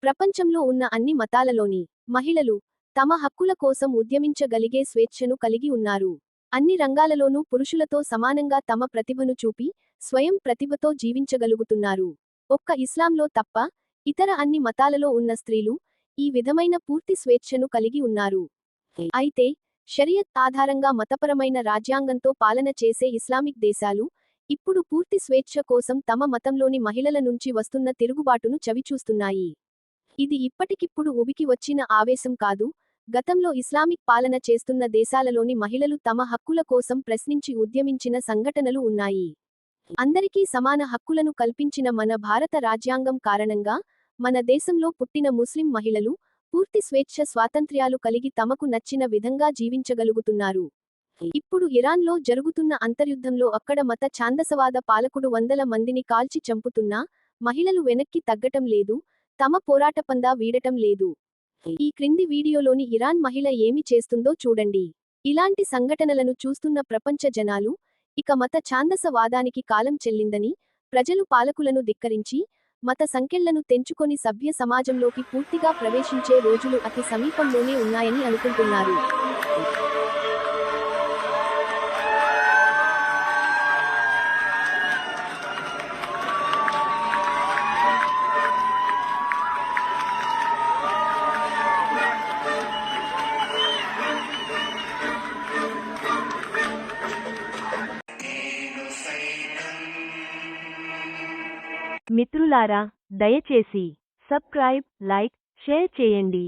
ప్రపంచంలో ఉన్న అన్ని మతాలలోని మహిళలు తమ హక్కుల కోసం ఉద్యమించగలిగే స్వేచ్ఛను కలిగి ఉన్నారు. అన్ని రంగాలలోనూ పురుషులతో సమానంగా తమ ప్రతిభను చూపి, స్వయం ప్రతిభతో జీవించగలుగుతున్నారు. ఒక్క ఇస్లాంలో తప్ప, ఇతర అన్ని మతాలలో ఉన్న స్త్రీలు ఈ విధమైన పూర్తి స్వేచ్ఛను కలిగి ఉన్నారు. అయితే, షరియత్ ఆధారంగా మతపరమైన రాజ్యాంగంతో పాలన చేసే ఇస్లామిక్ దేశాలు ఇప్పుడు పూర్తి స్వేచ్ఛ కోసం తమ మతంలోని మహిళల నుంచి వస్తున్న తిరుగుబాటును చవిచూస్తున్నాయి. ఇది ఇప్పటికిప్పుడు ఉబికి వచ్చిన ఆవేశం కాదు, గతంలో ఇస్లామిక్ పాలన చేస్తున్న దేశాలలోని మహిళలు తమ హక్కుల కోసం ప్రశ్నించి ఉద్యమించిన సంఘటనలు ఉన్నాయి. అందరికీ సమాన హక్కులను కల్పించిన మన భారత రాజ్యాంగం కారణంగా, మన దేశంలో పుట్టిన ముస్లిం మహిళలు పూర్తి స్వేచ్ఛ స్వాతంత్ర్యాలు కలిగి తమకు నచ్చిన విధంగా జీవించగలుగుతున్నారు. ఇప్పుడు ఇరాన్లో జరుగుతున్న అంతర్యుద్ధంలో అక్కడ మత ఛాందసవాద పాలకుడు వందల మందిని కాల్చి చంపుతున్నా, మహిళలు వెనక్కి తగ్గటం లేదు, తమ పోరాటపందా వీడటం లేదు. ఈ క్రింది వీడియోలోని ఇరాన్ మహిళ ఏమి చేస్తుందో చూడండి. ఇలాంటి సంఘటనలను చూస్తున్న ప్రపంచ జనాలు, ఇక మత ఛాందస వాదానికి కాలం చెల్లిందని, ప్రజలు పాలకులను ధిక్కరించి, మత సంకెళ్లను తెంచుకొని సభ్య సమాజంలోకి పూర్తిగా ప్రవేశించే రోజులు అతి సమీపంలోనే ఉన్నాయని అనుకుంటున్నారు. మిత్రులారా, దయచేసి సబ్స్క్రైబ్, లైక్, షేర్ చేయండి.